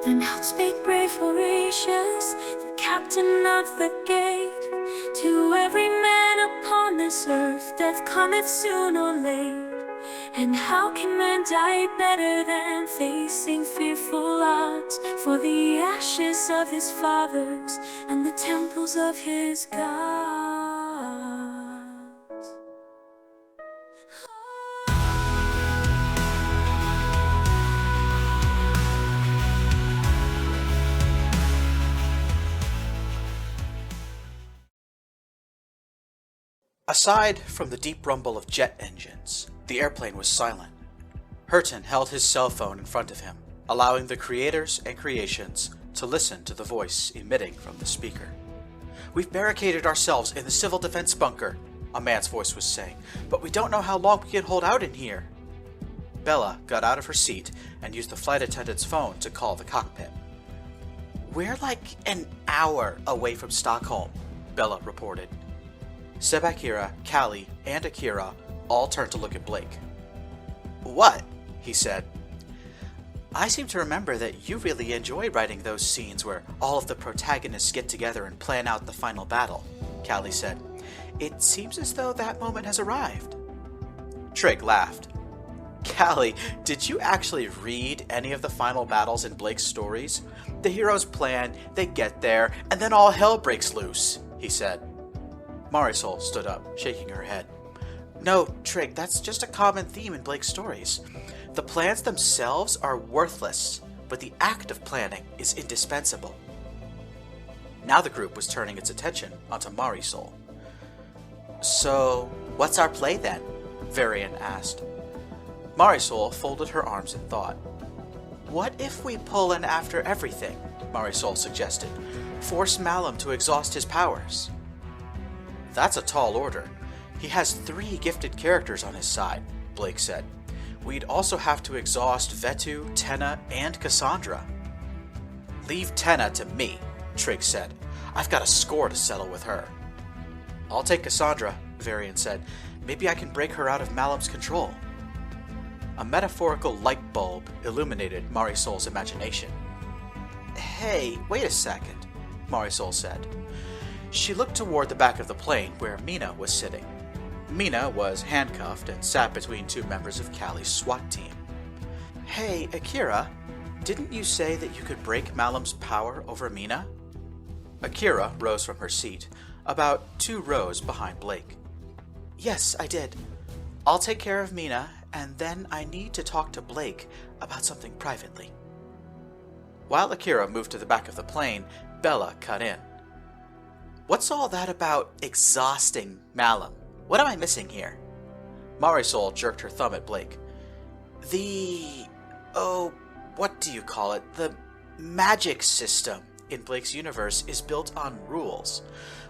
Then out spake brave Horatius, the captain of the gate. To every man upon this earth, death cometh soon or late. And how can man die better than facing fearful odds for the ashes of his fathers and the temples of his gods? Aside from the deep rumble of jet engines, the airplane was silent. Hurton held his cell phone in front of him, allowing the creators and creations to listen to the voice emitting from the speaker. "We've barricaded ourselves in the civil defense bunker," a man's voice was saying, "but we don't know how long we can hold out in here." Bella got out of her seat and used the flight attendant's phone to call the cockpit. "We're like an hour away from Stockholm," Bella reported. Sebakira, Callie, and Akira all turned to look at Blake. "What?" he said. "I seem to remember that you really enjoy writing those scenes where all of the protagonists get together and plan out the final battle," Callie said. "It seems as though that moment has arrived." Trig laughed. "Callie, did you actually read any of the final battles in Blake's stories? The heroes plan, they get there, and then all hell breaks loose," he said. Marisol stood up, shaking her head. "No, Trig, that's just a common theme in Blake's stories. The plans themselves are worthless, but the act of planning is indispensable." Now the group was turning its attention onto Marisol. "So, what's our play then?" Varian asked. Marisol folded her arms in thought. "What if we pull in after everything?" Marisol suggested. "Force Malum to exhaust his powers." "That's a tall order. He has 3 gifted characters on his side," Blake said. "We'd also have to exhaust Vetu, Tenna, and Cassandra." "Leave Tenna to me," Trig said. "I've got a score to settle with her." "I'll take Cassandra," Varian said. "Maybe I can break her out of Malum's control." A metaphorical light bulb illuminated Marisol's imagination. "Hey, wait a second," Marisol said. She looked toward the back of the plane where Mina was sitting. Mina was handcuffed and sat between 2 members of Callie's SWAT team. "Hey, Akira, didn't you say that you could break Malum's power over Mina?" Akira rose from her seat, about 2 rows behind Blake. "Yes, I did. I'll take care of Mina, and then I need to talk to Blake about something privately." While Akira moved to the back of the plane, Bella cut in. "What's all that about exhausting Malum? What am I missing here?" Marisol jerked her thumb at Blake. What do you call it? The magic system in Blake's universe is built on rules.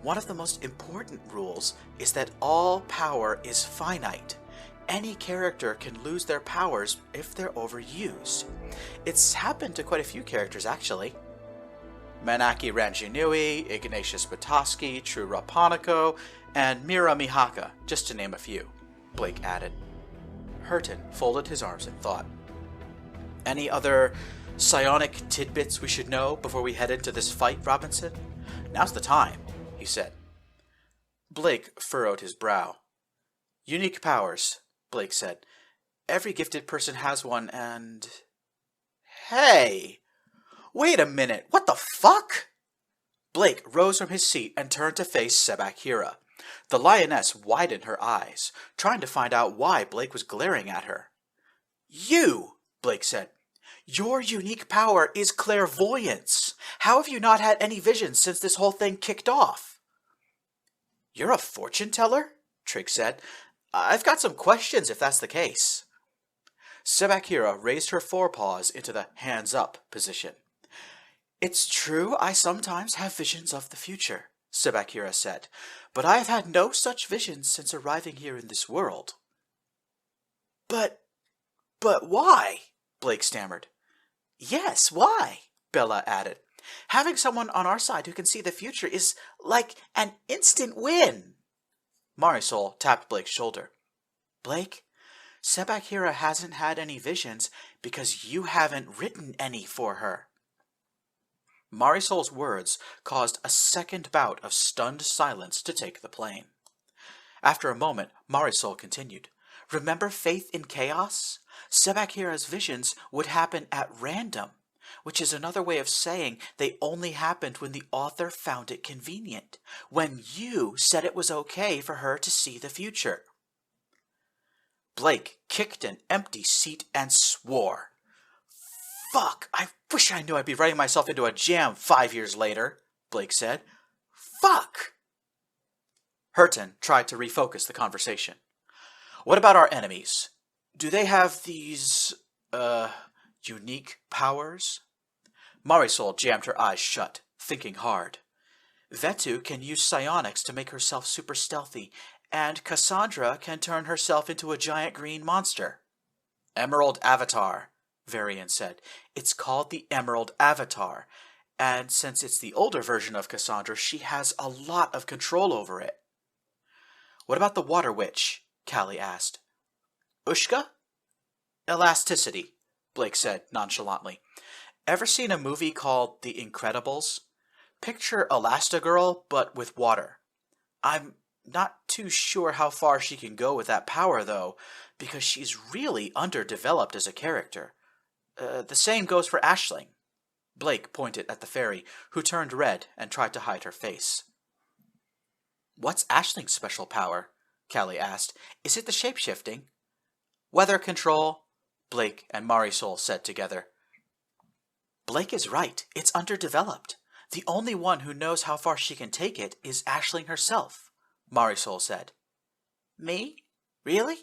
One of the most important rules is that all power is finite. Any character can lose their powers if they're overused. It's happened to quite a few characters, actually. Manaki Ranjinui, Ignatius Batoski, True Raponico, and Mira Mihaka, just to name a few, Blake added. Hurton folded his arms in thought. "Any other psionic tidbits we should know before we head into this fight, Robinson? Now's the time," he said. Blake furrowed his brow. "Unique powers," Blake said. "Every gifted person has one, and..." "Hey! Wait a minute, what the fuck?" Blake rose from his seat and turned to face Sebakira. The lioness widened her eyes, trying to find out why Blake was glaring at her. "You!" Blake said. "Your unique power is clairvoyance. How have you not had any visions since this whole thing kicked off?" "You're a fortune teller?" Trig said. "I've got some questions if that's the case." Sebakira raised her forepaws into the hands-up position. "It's true I sometimes have visions of the future," Sebakira said, "but I have had no such visions since arriving here in this world." But why?" Blake stammered. "Yes, why?" Bella added. "Having someone on our side who can see the future is like an instant win." Marisol tapped Blake's shoulder. "Blake, Sebakira hasn't had any visions because you haven't written any for her," Marisol's words caused a second bout of stunned silence to take the plane. After a moment, Marisol continued. Remember faith in chaos? Sebakira's visions would happen at random, which is another way of saying they only happened when the author found it convenient, when you said it was okay for her to see the future. Blake kicked an empty seat and swore. Fuck, I wish I knew I'd be writing myself into a jam 5 years later, Blake said. Fuck! Hurton tried to refocus the conversation. What about our enemies? Do they have these, unique powers? Marisol jammed her eyes shut, thinking hard. Vetu can use psionics to make herself super stealthy, and Cassandra can turn herself into a giant green monster. Emerald Avatar, Varian said. It's called the Emerald Avatar, and since it's the older version of Cassandra, she has a lot of control over it. What about the Water Witch? Callie asked. Ushka? Elasticity, Blake said nonchalantly. Ever seen a movie called The Incredibles? Picture Elastigirl, but with water. I'm not too sure how far she can go with that power, though, because she's really underdeveloped as a character. The same goes for Aisling. Blake pointed at the fairy, who turned red and tried to hide her face. What's Aisling's special power? Callie asked. Is it the shape-shifting? Weather control, Blake and Marisol said together. Blake is right. It's underdeveloped. The only one who knows how far she can take it is Aisling herself, Marisol said. Me? Really?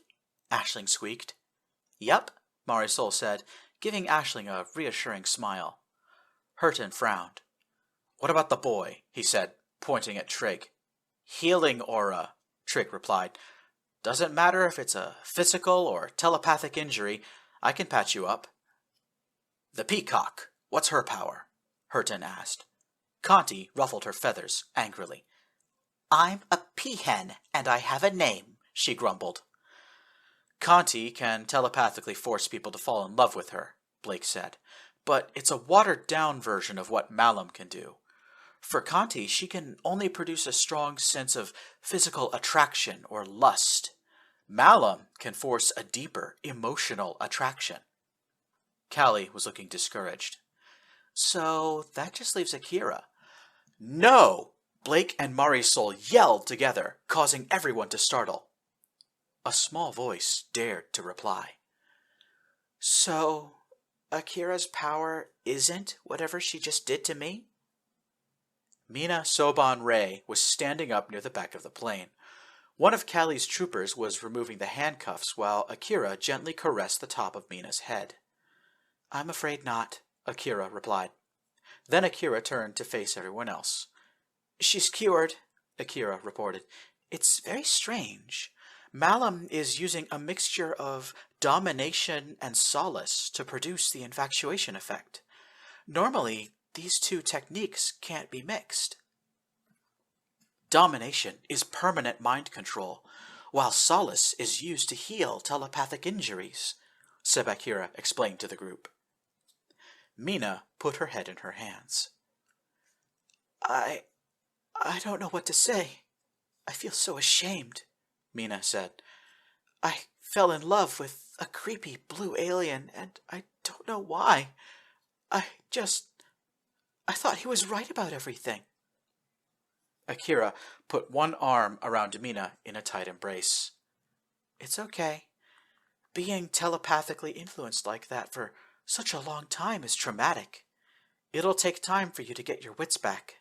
Aisling squeaked. Yup, Marisol said, giving Aisling a reassuring smile. Hurton frowned. What about the boy? He said, pointing at Trig. Healing aura, Trig replied. Doesn't matter if it's a physical or telepathic injury, I can patch you up. The peacock, what's her power? Hurton asked. Conti ruffled her feathers angrily. I'm a peahen, and I have a name, she grumbled. Conti can telepathically force people to fall in love with her, Blake said, but it's a watered-down version of what Malum can do. For Conti, she can only produce a strong sense of physical attraction or lust. Malum can force a deeper emotional attraction. Callie was looking discouraged. So that just leaves Akira. No! Blake and Marisol yelled together, causing everyone to startle. A small voice dared to reply. So, Akira's power isn't whatever she just did to me? Mina Soban Ray was standing up near the back of the plane. One of Callie's troopers was removing the handcuffs while Akira gently caressed the top of Mina's head. I'm afraid not, Akira replied. Then Akira turned to face everyone else. She's cured, Akira reported. It's very strange. Malum is using a mixture of domination and solace to produce the infatuation effect. Normally, these two techniques can't be mixed. Domination is permanent mind control, while solace is used to heal telepathic injuries, Sebakira explained to the group. Mina put her head in her hands. I don't know what to say. I feel so ashamed, Mina said. I fell in love with a creepy blue alien, and I don't know why. I thought he was right about everything. Akira put one arm around Mina in a tight embrace. It's okay. Being telepathically influenced like that for such a long time is traumatic. It'll take time for you to get your wits back.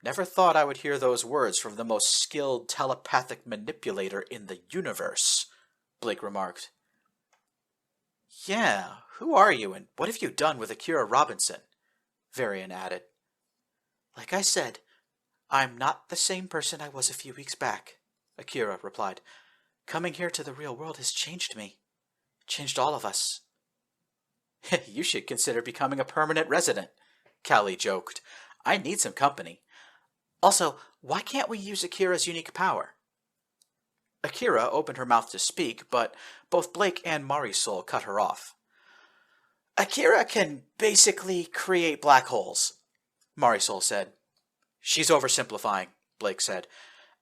Never thought I would hear those words from the most skilled telepathic manipulator in the universe, Blake remarked. Yeah, who are you and what have you done with Akira Robinson? Varian added. Like I said, I'm not the same person I was a few weeks back, Akira replied. Coming here to the real world has changed me. Changed all of us. You should consider becoming a permanent resident, Callie joked. I need some company. Also, why can't we use Akira's unique power? Akira opened her mouth to speak, but both Blake and Marisol cut her off. Akira can basically create black holes, Marisol said. She's oversimplifying, Blake said.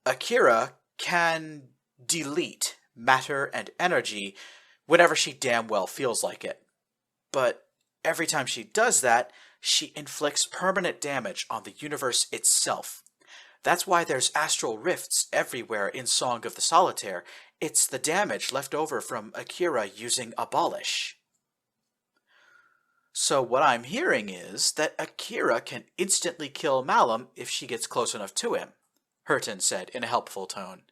Akira can delete matter and energy whenever she damn well feels like it. But every time she does that, she inflicts permanent damage on the universe itself. That's why there's astral rifts everywhere in Song of the Solitaire. It's the damage left over from Akira using Abolish. So what I'm hearing is that Akira can instantly kill Malum if she gets close enough to him, Hurton said in a helpful tone.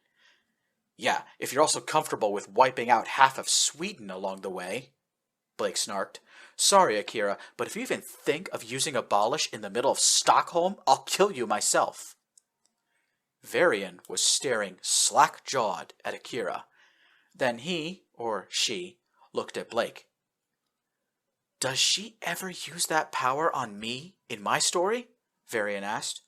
Yeah, if you're also comfortable with wiping out half of Sweden along the way, Blake snarked. Sorry, Akira, but if you even think of using Abolish in the middle of Stockholm, I'll kill you myself. Varian was staring slack-jawed at Akira. Then he, or she, looked at Blake. Does she ever use that power on me in my story? Varian asked.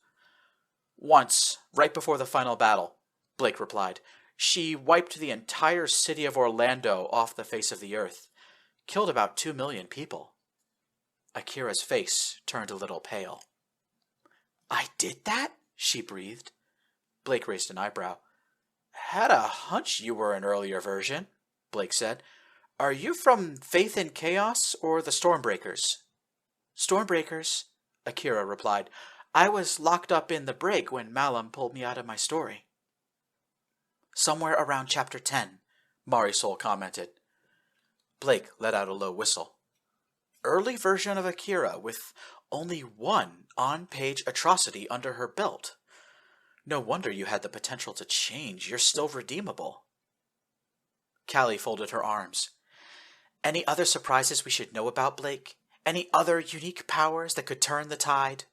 Once, right before the final battle, Blake replied. She wiped the entire city of Orlando off the face of the earth. Killed about 2 million people. Akira's face turned a little pale. I did that? She breathed. Blake raised an eyebrow. Had a hunch you were an earlier version, Blake said. Are you from Faith in Chaos or the Stormbreakers? Stormbreakers, Akira replied. I was locked up in the brig when Malum pulled me out of my story. Somewhere around chapter 10, Marisol commented. Blake let out a low whistle. Early version of Akira with only one on-page atrocity under her belt. No wonder you had the potential to change. You're still redeemable. Callie folded her arms. Any other surprises we should know about, Blake? Any other unique powers that could turn the tide?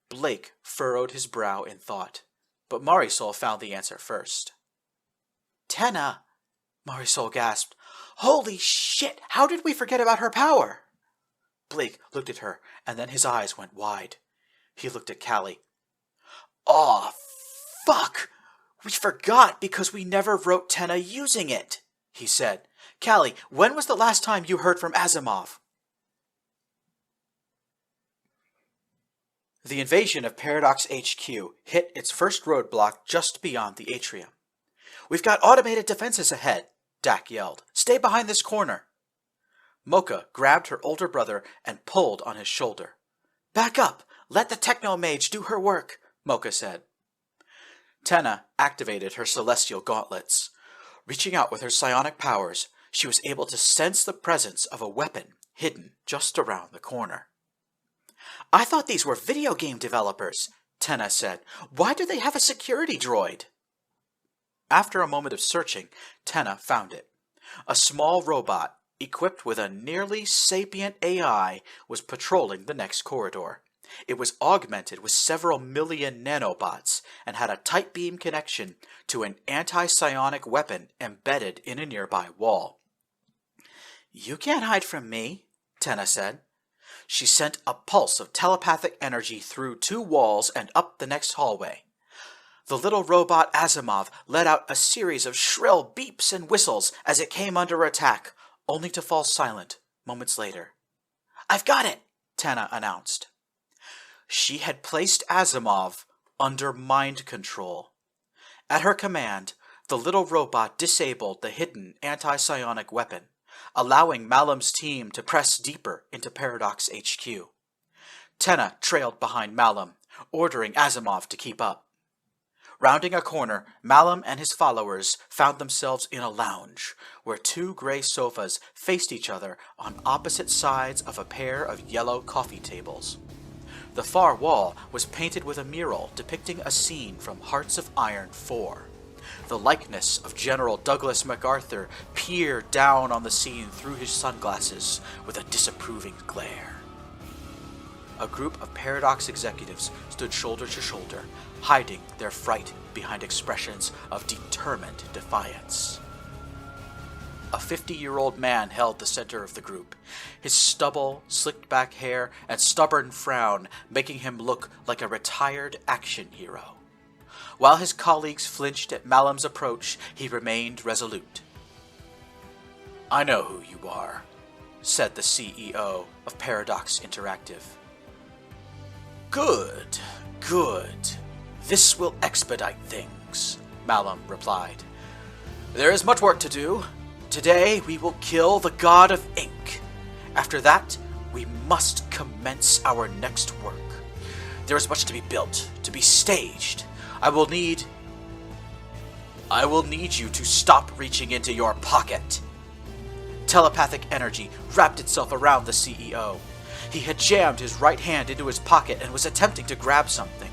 Blake furrowed his brow in thought, but Marisol found the answer first. Tenna, Marisol gasped. Holy shit, how did we forget about her power? Blake looked at her, and then his eyes went wide. He looked at Callie. Aw, fuck! We forgot because we never wrote Tenna using it, he said. Callie, when was the last time you heard from Asimov? The invasion of Paradox HQ hit its first roadblock just beyond the atrium. We've got automated defenses ahead, Dak yelled. Stay behind this corner. Mocha grabbed her older brother and pulled on his shoulder. Back up! Let the techno-mage do her work, Mocha said. Tenna activated her celestial gauntlets. Reaching out with her psionic powers, she was able to sense the presence of a weapon hidden just around the corner. I thought these were video game developers, Tenna said. Why do they have a security droid? After a moment of searching, Tenna found it. A small robot, equipped with a nearly sapient AI, was patrolling the next corridor. It was augmented with several million nanobots and had a tight beam connection to an anti-psionic weapon embedded in a nearby wall. You can't hide from me, Tenna said. She sent a pulse of telepathic energy through 2 walls and up the next hallway. The little robot Asimov let out a series of shrill beeps and whistles as it came under attack, only to fall silent moments later. I've got it, Tenna announced. She had placed Asimov under mind control. At her command, the little robot disabled the hidden anti-psionic weapon, allowing Malum's team to press deeper into Paradox HQ. Tenna trailed behind Malum, ordering Asimov to keep up. Rounding a corner, Malum and his followers found themselves in a lounge, where 2 gray sofas faced each other on opposite sides of a pair of yellow coffee tables. The far wall was painted with a mural depicting a scene from Hearts of Iron 4. The likeness of General Douglas MacArthur peered down on the scene through his sunglasses with a disapproving glare. A group of Paradox executives stood shoulder to shoulder, hiding their fright behind expressions of determined defiance. A 50-year-old man held the center of the group, his stubble, slicked-back hair, and stubborn frown making him look like a retired action hero. While his colleagues flinched at Malum's approach, he remained resolute. I know who you are, said the CEO of Paradox Interactive. Good, good. This will expedite things, Malum replied. There is much work to do. Today we will kill the god of ink. After that, we must commence our next work. There is much to be built, to be staged. I will need you to stop reaching into your pocket. Telepathic energy wrapped itself around the CEO. He had jammed his right hand into his pocket and was attempting to grab something.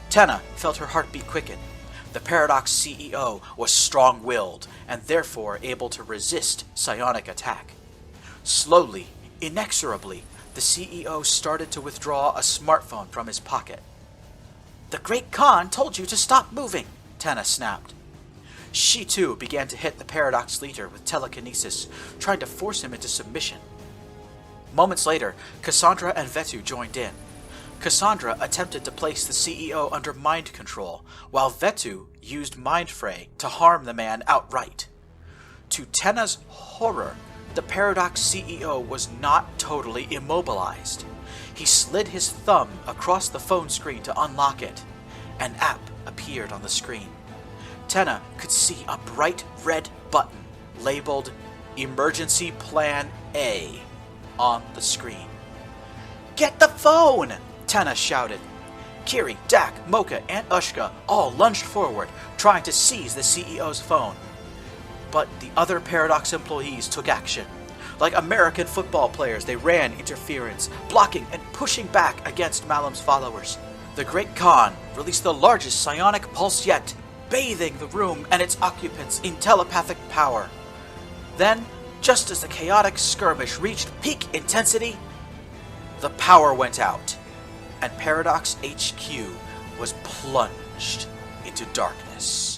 Tenna felt her heartbeat quicken. The Paradox CEO was strong-willed and therefore able to resist psionic attack. Slowly, inexorably, the CEO started to withdraw a smartphone from his pocket. The Great Khan told you to stop moving, Tenna snapped. She too began to hit the Paradox leader with telekinesis, trying to force him into submission. Moments later, Cassandra and Vetu joined in. Cassandra attempted to place the CEO under mind control, while Vetu used Mind Fray to harm the man outright. To Tenna's horror, the Paradox CEO was not totally immobilized. He slid his thumb across the phone screen to unlock it. An app appeared on the screen. Tenna could see a bright red button labeled Emergency Plan A on the screen. Get the phone! Tenna shouted. Kiri, Dak, Mocha, and Ushka all lunged forward, trying to seize the CEO's phone. But the other Paradox employees took action. Like American football players, they ran interference, blocking and pushing back against Malum's followers. The Great Khan released the largest psionic pulse yet, bathing the room and its occupants in telepathic power. Then, just as the chaotic skirmish reached peak intensity, the power went out, and Paradox HQ was plunged into darkness.